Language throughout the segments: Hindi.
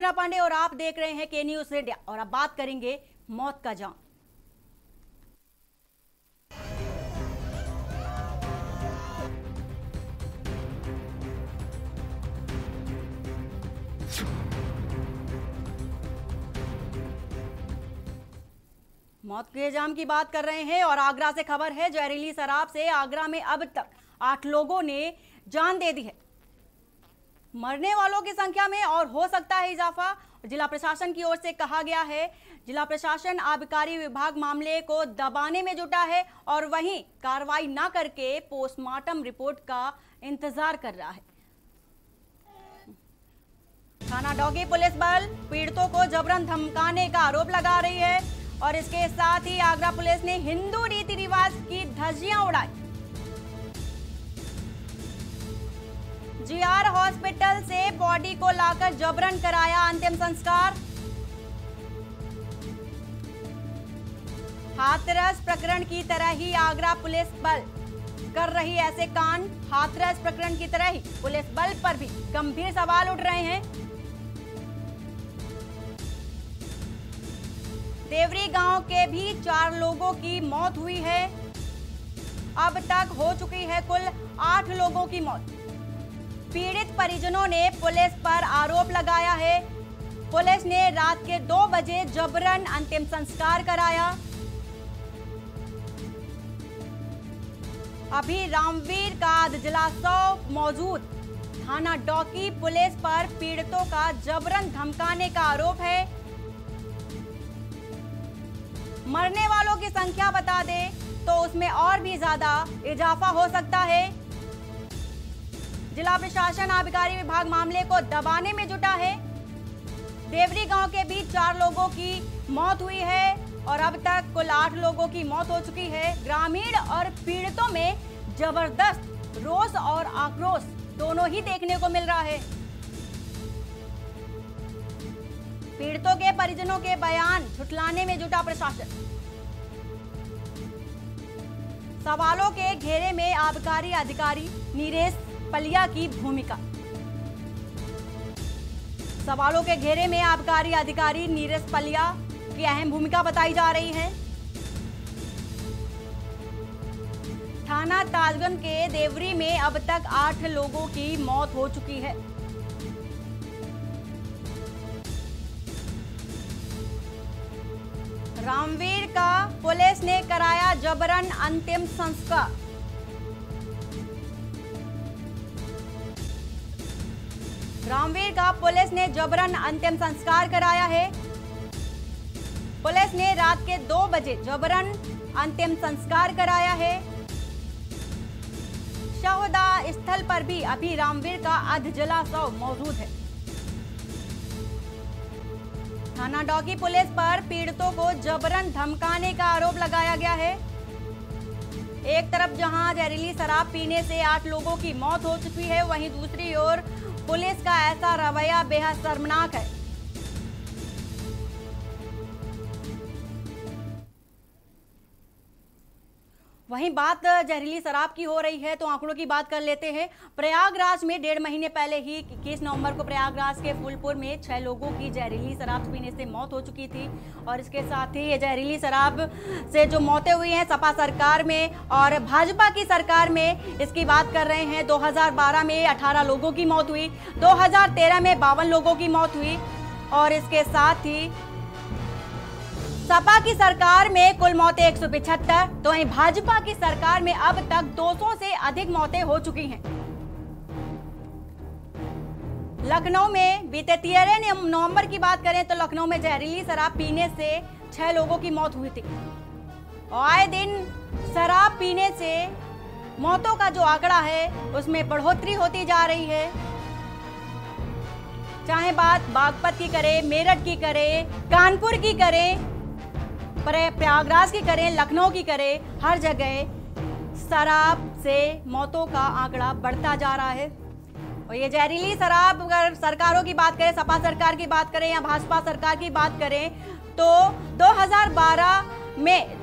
कृष्णा पांडे और आप देख रहे हैं के न्यूज इंडिया। और अब बात करेंगे मौत का जाम। मौत के जाम की बात कर रहे हैं और आगरा से खबर है। जहरीली शराब से आगरा में अब तक 8 लोगों ने जान दे दी है। मरने वालों की संख्या में और हो सकता है इजाफा। जिला प्रशासन की ओर से कहा गया है, जिला प्रशासन आबकारी विभाग मामले को दबाने में जुटा है और वहीं कार्रवाई न करके पोस्टमार्टम रिपोर्ट का इंतजार कर रहा है। थाना डौगी पुलिस बल पीड़ितों को जबरन धमकाने का आरोप लगा रही है और इसके साथ ही आगरा पुलिस ने हिंदू रीति रिवाज की धज्जियां उड़ाई। जीआर हॉस्पिटल से बॉडी को लाकर जबरन कराया अंतिम संस्कार। हाथरस प्रकरण की तरह ही आगरा पुलिस बल कर रही ऐसे कांड। हाथरस प्रकरण की तरह ही पुलिस बल पर भी गंभीर सवाल उठ रहे हैं। देवरी गांव के भी 4 लोगों की मौत हुई है। अब तक हो चुकी है कुल 8 लोगों की मौत। पीड़ित परिजनों ने पुलिस पर आरोप लगाया है। पुलिस ने रात के 2 बजे जबरन अंतिम संस्कार कराया। अभी रामवीर का अधजलासव मौजूद। थाना डौकी पुलिस पर पीड़ितों का जबरन धमकाने का आरोप है। मरने वालों की संख्या बता दें तो उसमें और भी ज्यादा इजाफा हो सकता है। जिला प्रशासन आबकारी विभाग मामले को दबाने में जुटा है। देवरी गांव के बीच 4 लोगों की मौत हुई है और अब तक कुल 8 लोगों की मौत हो चुकी है। ग्रामीण और पीड़ितों में जबरदस्त रोष और आक्रोश दोनों ही देखने को मिल रहा है। पीड़ितों के परिजनों के बयान झुठलाने में जुटा प्रशासन। सवालों के घेरे में आबकारी अधिकारी नीरेश पलिया की भूमिका। सवालों के घेरे में आबकारी अधिकारी नीरेश पलिया की अहम भूमिका बताई जा रही है। थाना ताजगंज के देवरी में अब तक 8 लोगों की मौत हो चुकी है। रामवीर का पुलिस ने कराया जबरन अंतिम संस्कार। रामवीर का पुलिस ने जबरन अंतिम संस्कार कराया है। पुलिस ने रात के 2 बजे जबरन अंतिम संस्कार कराया है। शवदाह स्थल पर भी अभी रामवीर का अधजलासव मौजूद है। थाना डौकी पुलिस पर पीड़ितों को जबरन धमकाने का आरोप लगाया गया है। एक तरफ जहां जहरीली शराब पीने से 8 लोगों की मौत हो चुकी है, वहीं दूसरी ओर पुलिस का ऐसा रवैया बेहद शर्मनाक है। वहीं बात जहरीली शराब की हो रही है तो आंकड़ों की बात कर लेते हैं। प्रयागराज में 1.5 महीने पहले ही 21 नवंबर को प्रयागराज के फूलपुर में 6 लोगों की जहरीली शराब पीने से मौत हो चुकी थी। और इसके साथ ही ये जहरीली शराब से जो मौतें हुई हैं सपा सरकार में और भाजपा की सरकार में, इसकी बात कर रहे हैं। 2012 में 18 लोगों की मौत हुई, 2013 में 52 लोगों की मौत हुई और इसके साथ ही सपा की सरकार में कुल मौतें 175, तो वहीं भाजपा की सरकार में अब तक 200 से अधिक मौतें हो चुकी हैं। लखनऊ में बीते 13 नवंबर की बात करें तो लखनऊ में जहरीली शराब पीने से 6 लोगों की मौत हुई थी। और आए दिन शराब पीने से मौतों का जो आंकड़ा है उसमें बढ़ोतरी होती जा रही है। चाहे बात बागपत की करें, मेरठ की करें, कानपुर की करें, प्रयागराज की करें, लखनऊ की करें, हर जगह शराब से मौतों का आंकड़ा बढ़ता जा रहा है। और ये जहरीली शराब, अगर सरकारों की बात करें, सपा सरकार की बात करें या भाजपा सरकार की बात करें, तो 2012 में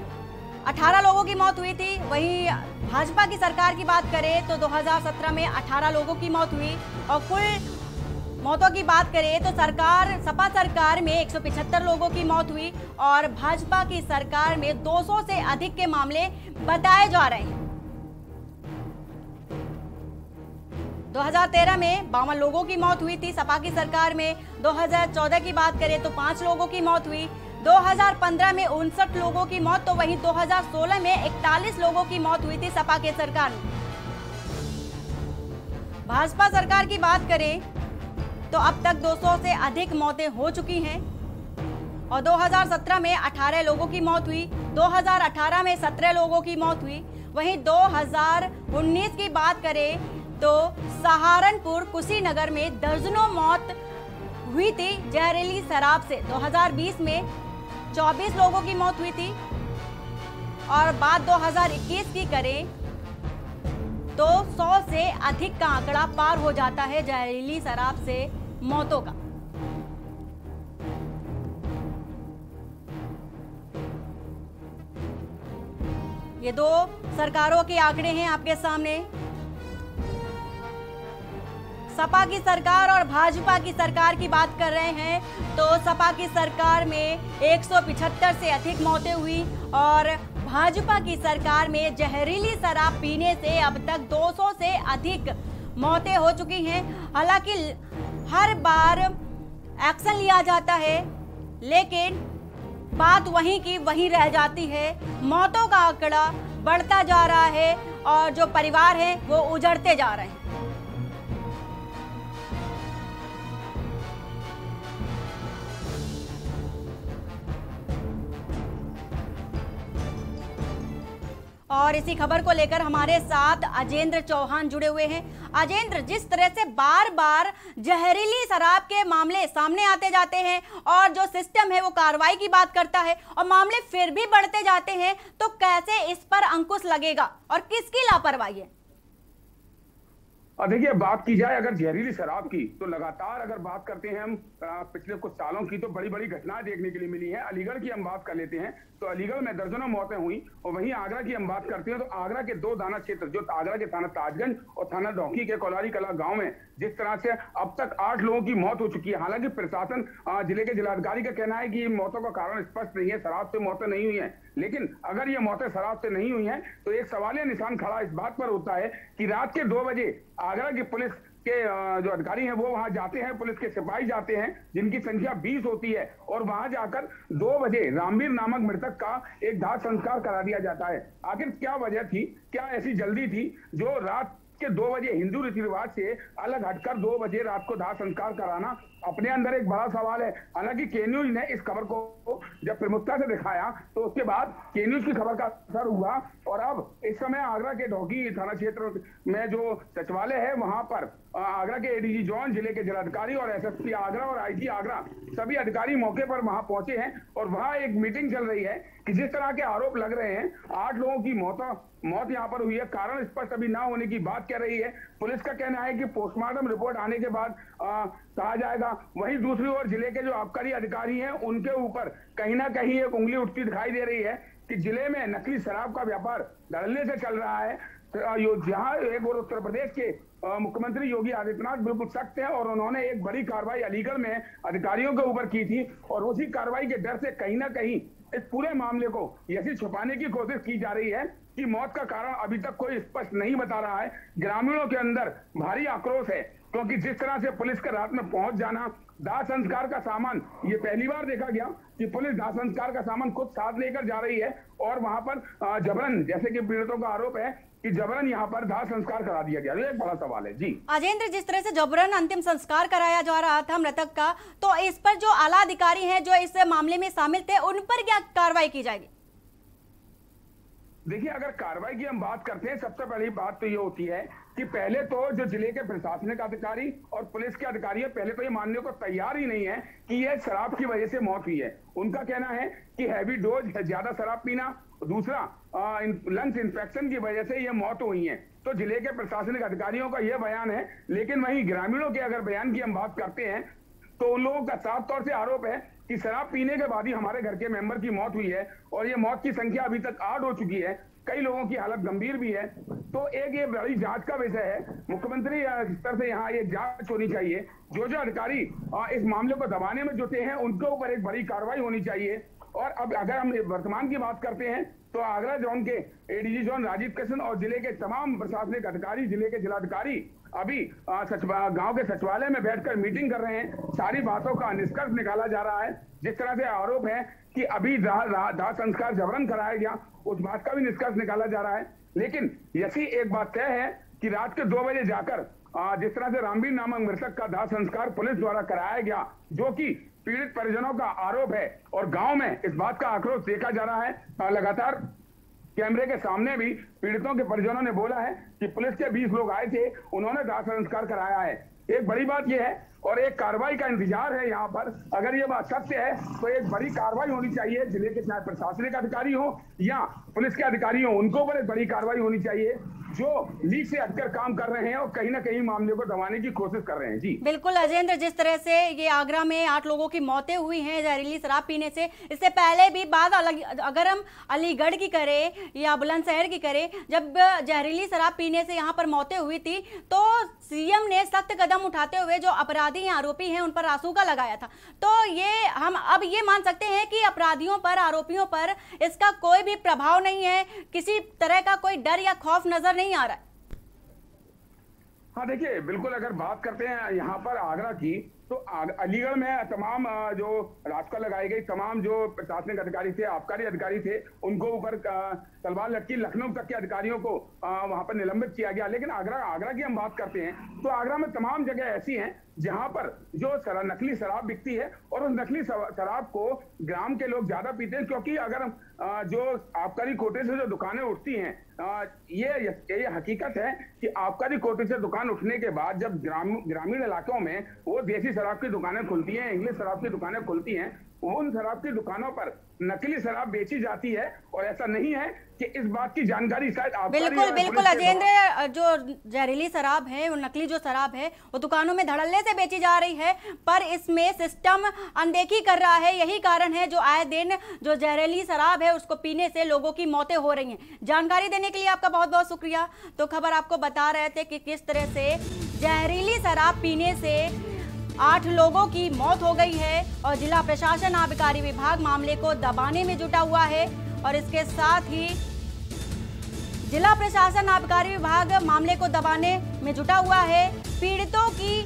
18 लोगों की मौत हुई थी। वहीं भाजपा की सरकार की बात करें तो 2017 में 18 लोगों की मौत हुई और कुल मौतों की बात करें तो सपा सरकार में 175 लोगों की मौत हुई और भाजपा की सरकार में 200 से अधिक के मामले बताए जा रहे हैं। 2013 में 52 लोगों की मौत हुई थी सपा की सरकार में। 2014 की बात करें तो 5 लोगों की मौत हुई। 2015 में 59 लोगों की मौत, तो वहीं 2016 में 41 लोगों की मौत हुई थी सपा की सरकार में। भाजपा सरकार की बात करें तो अब तक 200 से अधिक मौतें हो चुकी हैं और 2017 में 18 लोगों की मौत हुई, 2018 में 17 लोगों की मौत हुई। वहीं 2019 की बात करें तो सहारनपुर कुशीनगर में दर्जनों मौत हुई थी जहरीली शराब से। 2020 में 24 लोगों की मौत हुई थी और बात 2021 की करें तो 100 से अधिक का आंकड़ा पार हो जाता है जहरीली शराब से मौतों का। ये दो सरकारों के आंकड़े हैं आपके सामने। सपा की सरकार और भाजपा की सरकार की बात कर रहे हैं तो सपा की सरकार में 175 से अधिक मौतें हुई और भाजपा की सरकार में जहरीली शराब पीने से अब तक 200 से अधिक मौतें हो चुकी हैं। हालांकि हर बार एक्शन लिया जाता है लेकिन बात वहीं की वहीं रह जाती है। मौतों का आंकड़ा बढ़ता जा रहा है और जो परिवार हैं वो उजड़ते जा रहे हैं। और इसी खबर को लेकर हमारे साथ अजेंद्र चौहान जुड़े हुए हैं। अजेंद्र, जिस तरह से बार बार जहरीली शराब के मामले सामने आते जाते हैं और जो सिस्टम है वो कार्रवाई की बात करता है और मामले फिर भी बढ़ते जाते हैं, तो कैसे इस पर अंकुश लगेगा और किसकी लापरवाही है? देखिए, बात की जाए अगर जहरीली शराब की तो लगातार अगर बात करते हैं हम पिछले कुछ सालों की तो बड़ी बड़ी घटनाएं देखने के लिए मिली हैं। अलीगढ़ की हम बात कर लेते हैं तो अलीगढ़ में दर्जनों मौतें हुई और वहीं आगरा की हम बात करते हैं तो आगरा के 2 थाना क्षेत्र जो आगरा के थाना ताजगंज और थाना डौकी के कोलारी कला गांव में जिस तरह से अब तक 8 लोगों की मौत हो चुकी है। हालांकि प्रशासन जिले के जिलाधिकारी का कहना है कि मौतों का कारण स्पष्ट नहीं है, शराब से मौतें नहीं हुई है। लेकिन अगर ये मौतें शराब से नहीं हुई हैं तो एक सवालिया निशान खड़ा इस बात पर होता है कि रात के 2 बजे आगरा की पुलिस के जो अधिकारी हैं वो वहां जाते हैं, पुलिस के सिपाही जाते हैं जिनकी संख्या 20 होती है और वहां जाकर 2 बजे रामवीर नामक मृतक का एक दाह संस्कार करा दिया जाता है। आखिर क्या वजह थी, क्या ऐसी जल्दी थी जो रात के 2 बजे हिंदू रीति रिवाज से अलग हटकर 2 बजे रात को दाह संस्कार कराना अपने अंदर एक बड़ा सवाल है। हालांकि के न्यूज ने इस खबर को जब प्रमुखता से दिखाया तो उसके बाद के न्यूज की खबर का असर हुआ और अब इस समय आगरा के ढोकी थाना क्षेत्र में जो सचिवालय है वहां पर आगरा के एडीजी जोन, जिले के जिलाधिकारी और एसएसपी आगरा और आईजी आगरा सभी अधिकारी मौके पर वहां पहुंचे हैं और वहां एक मीटिंग चल रही है कि जिस तरह के आरोप लग रहे हैं 8 लोगों की मौत यहां पर हुई है, कारण स्पष्ट अभी ना होने की बात कह रही है। पुलिस का कहना है कि पोस्टमार्टम रिपोर्ट आने के बाद कहा जाएगा। वहीं दूसरी ओर जिले के जो आबकारी अधिकारी हैं उनके ऊपर कहीं ना कहीं एक उंगली उठती दिखाई दे रही है कि जिले में नकली शराब का व्यापार धड़ल्ले से चल रहा है। जहां एक और उत्तर प्रदेश के मुख्यमंत्री योगी आदित्यनाथ बिल्कुल सख्त हैं और उन्होंने एक बड़ी कार्रवाई अलीगढ़ में अधिकारियों के ऊपर की थी और उसी कार्रवाई के डर से कहीं ना कहीं इस पूरे मामले को ऐसी छुपाने की कोशिश की जा रही है कि मौत का कारण अभी तक कोई स्पष्ट नहीं बता रहा है। ग्रामीणों के अंदर भारी आक्रोश है क्योंकि जिस तरह से पुलिस का रात में पहुंच जाना, दाह संस्कार का सामान, ये पहली बार देखा गया कि पुलिस दाह संस्कार का सामान खुद साथ लेकर जा रही है और वहां पर जबरन, जैसे कि पीड़ितों का आरोप है कि जबरन यहाँ पर दाह संस्कार करा दिया गया। ये एक बड़ा सवाल है। जी अजेंद्र, जिस तरह से जबरन अंतिम संस्कार कराया जा रहा था मृतक का, तो इस पर जो आला अधिकारी हैं जो इस मामले में शामिल थे उन पर क्या कार्रवाई की जाएगी? देखिए, अगर कार्रवाई की हम बात करते हैं सबसे पहली बात तो ये होती है कि पहले तो जो जिले के प्रशासनिक अधिकारी और पुलिस के अधिकारी पहले तो ये मानने को तैयार ही नहीं है कि ये शराब की वजह से मौत हुई है। उनका कहना है कि हैवी डोज, ज्यादा शराब पीना, दूसरा लंग्स इन्फेक्शन की वजह से ये मौत हुई है। तो जिले के प्रशासनिक अधिकारियों का यह बयान है। लेकिन वहीं ग्रामीणों के अगर बयान की हम बात करते हैं तो उन लोगों का साफ तौर से आरोप है कि शराब पीने के बाद ही हमारे घर के मेंबर की मौत हुई है और ये मौत की संख्या अभी तक 8 हो चुकी है। कई लोगों की हालत गंभीर भी है। तो एक ये बड़ी जांच का विषय है, मुख्यमंत्री स्तर से यहाँ ये जांच होनी चाहिए। जो जो अधिकारी इस मामले को दबाने में जुटे हैं उनके ऊपर एक बड़ी कार्रवाई होनी चाहिए। और अब अगर हम वर्तमान की बात करते हैं तो आगरा जोन के एडीजी जोन राजीव कृष्ण और जिले के तमाम प्रशासनिक अधिकारी, जिले के जिलाधिकारी अभी गांव के सचिवालय में बैठकर मीटिंग कर रहे हैं। सारी बातों का निष्कर्ष निकाला जा रहा है। जिस तरह से आरोप है कि अभी दाह संस्कार जबरन कराया गया, उस बात का भी निष्कर्ष निकाला जा रहा है। लेकिन यही एक बात तय है कि रात के 2 बजे जाकर जिस तरह से रामवीर नामक मृतक का दाह संस्कार पुलिस द्वारा कराया गया, जो कि पीड़ित परिजनों का आरोप है, और गांव में इस बात का आक्रोश देखा जा रहा है। लगातार कैमरे के सामने भी पीड़ितों के परिजनों ने बोला है कि पुलिस के 20 लोग आए थे, उन्होंने दाह संस्कार कराया है। एक बड़ी बात यह है और एक कार्रवाई का इंतजार है यहाँ पर। अगर ये बात सत्य है तो एक बड़ी कार्रवाई होनी चाहिए। जिले के चाहे प्रशासनिक अधिकारी हो या पुलिस के अधिकारी हो, उनको पर एक बड़ी कार्रवाई होनी चाहिए जो लीक से हटकर काम कर रहे हैं और कहीं ना कहीं मामले को दबाने की कोशिश कर रहे हैं। जी बिल्कुल अजेंद्र, जिस तरह से ये आगरा में 8 लोगों की मौतें हुई हैं जहरीली शराब पीने से, इससे पहले भी बात अलग, अगर हम अलीगढ़ की करें या बुलंदशहर की करें, जब जहरीली शराब पीने से यहाँ पर मौतें हुई थी तो सीएम ने सख्त कदम उठाते हुए जो अपराधी हैं, आरोपी हैं, उन पर रासूका लगाया था। तो ये हम अब ये मान सकते हैं कि अपराधियों पर, आरोपियों पर इसका कोई भी प्रभाव नहीं है, किसी तरह का कोई डर या खौफ नजर नहीं आ रहा है। हाँ देखिए, बिल्कुल अगर बात करते हैं यहाँ पर आगरा की, तो अलीगढ़ में तमाम जो रास्ता लगाई गई, तमाम जो प्रशासनिक अधिकारी थे, आबकारी अधिकारी थे, उनको ऊपर तलवार लटकी। लखनऊ तक के अधिकारियों को वहां पर निलंबित किया गया। लेकिन आगरा की हम बात करते हैं तो आगरा में तमाम जगह ऐसी हैं जहां पर जो नकली शराब बिकती है, और उस नकली शराब को ग्राम के लोग ज्यादा पीते हैं। क्योंकि अगर जो आबकारी कोटे से जो दुकानें उठती हैं, ये हकीकत है कि आबकारी कोटे से दुकान उठने के बाद जब ग्रामीण इलाकों में वो देसी शराब की दुकानें खुलती हैं, इंग्लिश शराब की दुकानें खुलती हैं, उन शराब की दुकानों पर नकली शराब बेची जाती है। और ऐसा नहीं है कि इस बात की जानकारी शायद बिल्कुल अजेंद्र, जो जहरीली शराब है, वो नकली जो शराब है, वो दुकानों में धड़ल्ले से बेची जा रही है, पर इसमें सिस्टम अनदेखी कर रहा है। यही कारण है जो आए दिन जो जहरीली शराब है उसको पीने से लोगों की मौतें हो रही हैं। जानकारी देने के लिए आपका बहुत बहुत शुक्रिया। तो खबर आपको बता रहे थे कि किस तरह से जहरीली शराब पीने से 8 लोगों की मौत हो गई है और जिला प्रशासन आबकारी विभाग मामले को दबाने में जुटा हुआ है। और इसके साथ ही जिला प्रशासन आबकारी विभाग मामले को दबाने में जुटा हुआ है। पीड़ितों की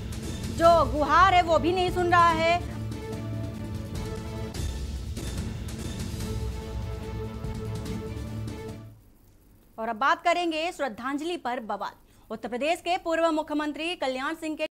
जो गुहार है वो भी नहीं सुन रहा है। और अब बात करेंगे श्रद्धांजलि पर बवाल। उत्तर प्रदेश के पूर्व मुख्यमंत्री कल्याण सिंह के